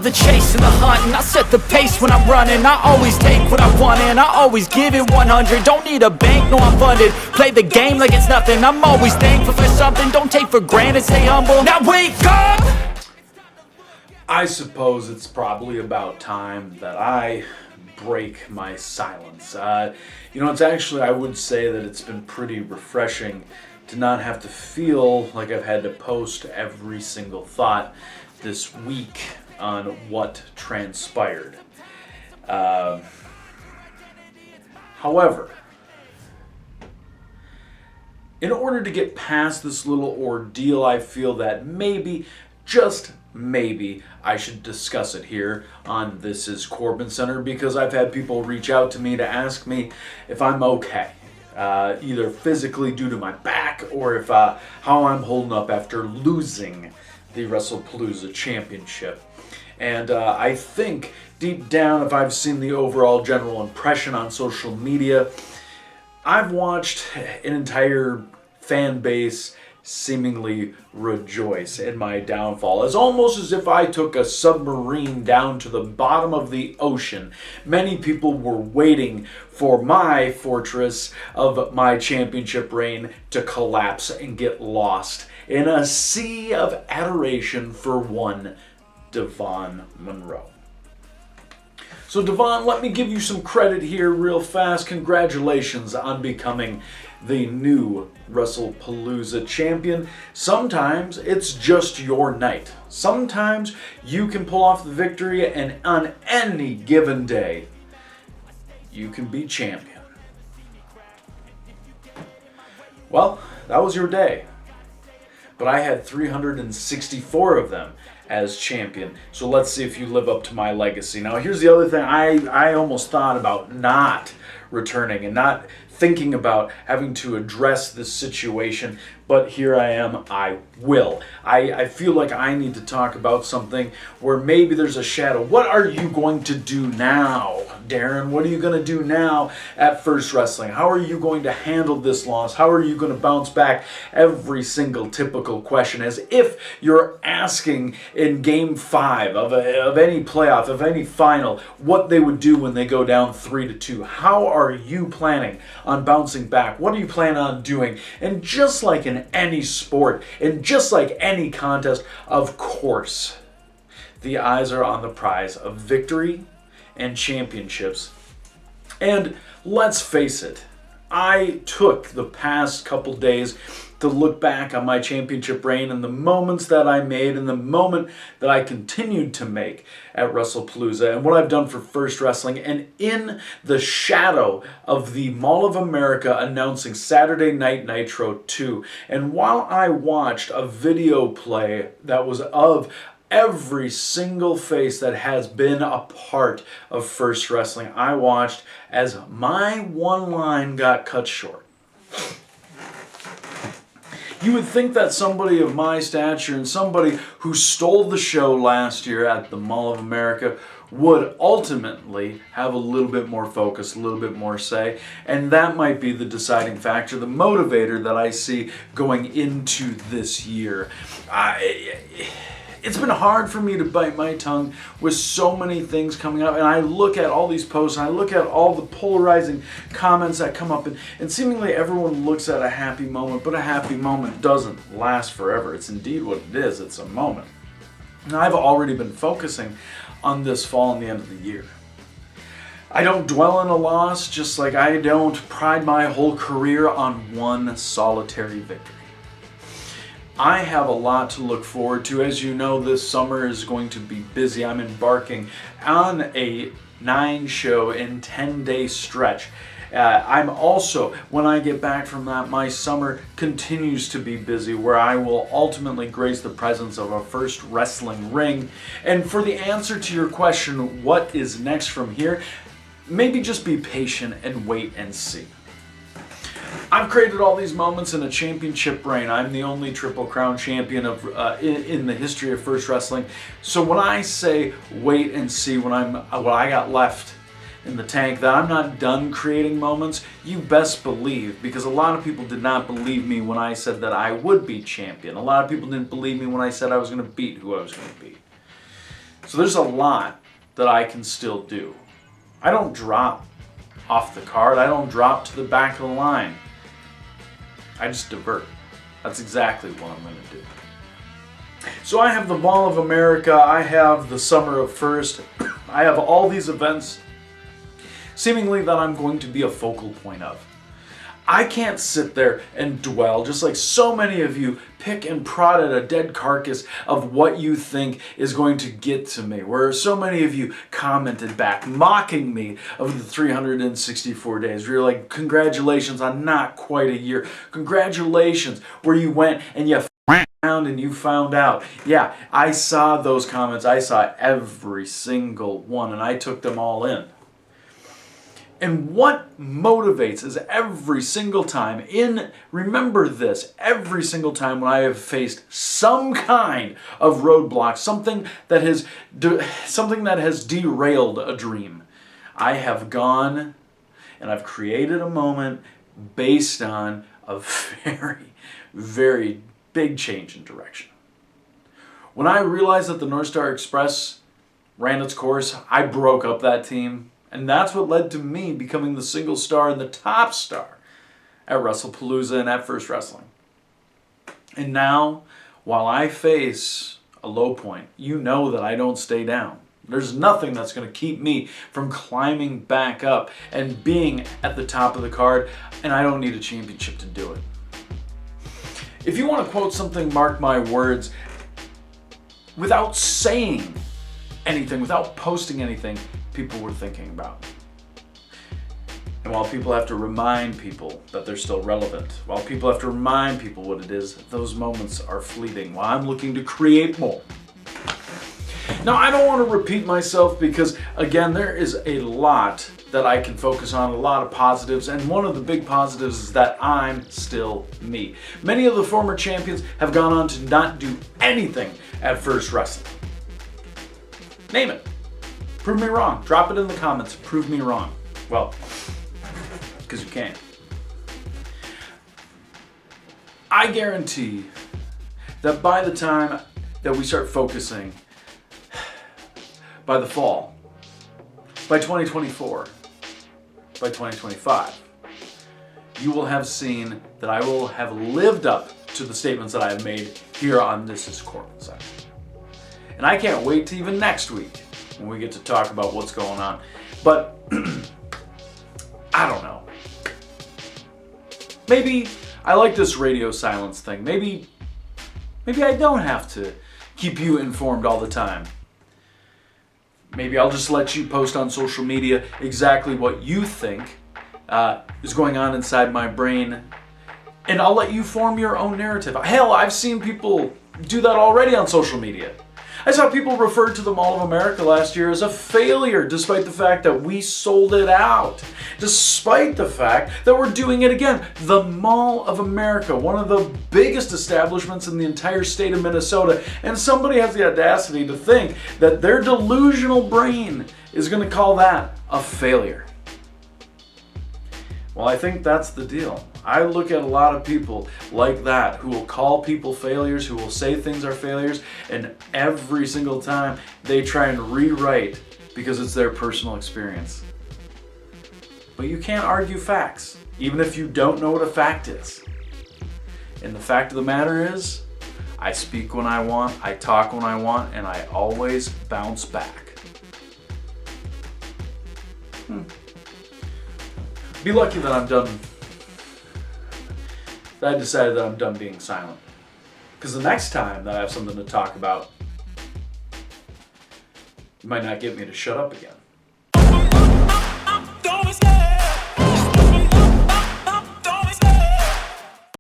the chase and the hunt, and I set the pace when I'm running. I always take what I want and I always give it 100. Don't need a bank, no I'm funded. Play the game like it's nothing. I'm always thankful for something. Don't take for granted, stay humble. Now wake up! I suppose it's probably about time that I break my silence. It's actually, I would say that it's been pretty refreshing to not have to feel like I've had to post every single thought this week on what transpired. However, in order to get past this little ordeal, I feel that maybe, just maybe, I should discuss it here on This Is CorbinCenter, because I've had people reach out to me to ask me if I'm okay. Either physically due to my back or if how I'm holding up after losing the Wrestlepalooza championship. And I think deep down, if I've seen the overall general impression on social media, I've watched an entire fan base seemingly rejoice in my downfall. It's almost as if I took a submarine down to the bottom of the ocean. Many people were waiting for my fortress of my championship reign to collapse and get lost in a sea of adoration for one Devon Monroe. So Devon, let me give you some credit here real fast. Congratulations on becoming the new Wrestlepalooza champion. Sometimes it's just your night. Sometimes you can pull off the victory, and on any given day, you can be champion. Well, that was your day. But I had 364 of them as champion. So let's see if you live up to my legacy. Now here's the other thing. I almost thought about not returning and not thinking about having to address this situation, but here I am, I will. I feel like I need to talk about something where maybe there's a shadow. What are you going to do now, Darin? What are you going to do now at First Wrestling? How are you going to handle this loss? How are you going to bounce back? Every single typical question, as if you're asking in Game 5 of any playoff, of any final, what they would do when they go down 3-2. How are you planning on bouncing back? What are you planning on doing? And just like in any sport, and just like any contest, of course, the eyes are on the prize of victory and championships. And let's face it, I took the past couple days to look back on my championship reign and the moments that I made and the moment that I continued to make at Wrestlepalooza and what I've done for First Wrestling, and in the shadow of the Mall of America announcing Saturday Night Nitro 2. And while I watched a video play that was of every single face that has been a part of First Wrestling, I watched as my one line got cut short. You would think that somebody of my stature and somebody who stole the show last year at the Mall of America would ultimately have a little bit more focus, a little bit more say, and that might be the deciding factor, the motivator that I see going into this year. It's been hard for me to bite my tongue with so many things coming up, and I look at all these posts, and I look at all the polarizing comments that come up, and seemingly everyone looks at a happy moment, but a happy moment doesn't last forever. It's indeed what it is. It's a moment. And I've already been focusing on this fall and the end of the year. I don't dwell on a loss, just like I don't pride my whole career on one solitary victory. I have a lot to look forward to. As you know, this summer is going to be busy. I'm embarking on a 9-show and 10-day stretch. I'm also, when I get back from that, my summer continues to be busy, where I will ultimately grace the presence of a First Wrestling ring. And for the answer to your question, what is next from here, maybe just be patient and wait and see. I've created all these moments in a championship reign. I'm the only Triple Crown champion of in the history of First Wrestling. So when I say wait and see, what I got left in the tank, that I'm not done creating moments, you best believe, because a lot of people did not believe me when I said that I would be champion. A lot of people didn't believe me when I said I was going to beat who I was going to beat. So there's a lot that I can still do. I don't drop off the card. I don't drop to the back of the line. I just divert. That's exactly what I'm going to do. So I have the Mall of America. I have the Summer of First. I have all these events seemingly that I'm going to be a focal point of. I can't sit there and dwell, just like so many of you pick and prod at a dead carcass of what you think is going to get to me, where so many of you commented back, mocking me of the 364 days, where you're like, congratulations on not quite a year, congratulations, where you went and you around and you found out. Yeah, I saw those comments, I saw every single one, and I took them all in. And what motivates is every single time, remember this, every single time when I have faced some kind of roadblock, something that has derailed a dream, I have gone and I've created a moment based on a very, very big change in direction. When I realized that the North Star Express ran its course, I broke up that team. And that's what led to me becoming the single star and the top star at Wrestlepalooza and at First Wrestling. And now, while I face a low point, you know that I don't stay down. There's nothing that's going to keep me from climbing back up and being at the top of the card, and I don't need a championship to do it. If you want to quote something, mark my words, without saying anything, without posting anything, people were thinking about. And while people have to remind people that they're still relevant, while people have to remind people what it is, those moments are fleeting. While I'm looking to create more. Now, I don't want to repeat myself because, again, there is a lot that I can focus on, a lot of positives, and one of the big positives is that I'm still me. Many of the former champions have gone on to not do anything at First Wrestling. Name it. Prove me wrong. Drop it in the comments. Prove me wrong. Well, because you can. I guarantee that by the time that we start focusing, by the fall, by 2024, by 2025, you will have seen that I will have lived up to the statements that I have made here on This is CorbinCenter. And I can't wait to even next week when we get to talk about what's going on. But I don't know. Maybe I like this radio silence thing. Maybe I don't have to keep you informed all the time. Maybe I'll just let you post on social media exactly what you think is going on inside my brain, and I'll let you form your own narrative. Hell, I've seen people do that already on social media. I saw people refer to the Mall of America last year as a failure, despite the fact that we sold it out. Despite the fact that we're doing it again. The Mall of America, one of the biggest establishments in the entire state of Minnesota, and somebody has the audacity to think that their delusional brain is going to call that a failure. Well, I think that's the deal. I look at a lot of people like that who will call people failures, who will say things are failures, and every single time they try and rewrite because it's their personal experience. But you can't argue facts, even if you don't know what a fact is. And the fact of the matter is, I speak when I want, I talk when I want, and I always bounce back. Be lucky that I'm done. That I decided that I'm done being silent. Because the next time that I have something to talk about, you might not get me to shut up again.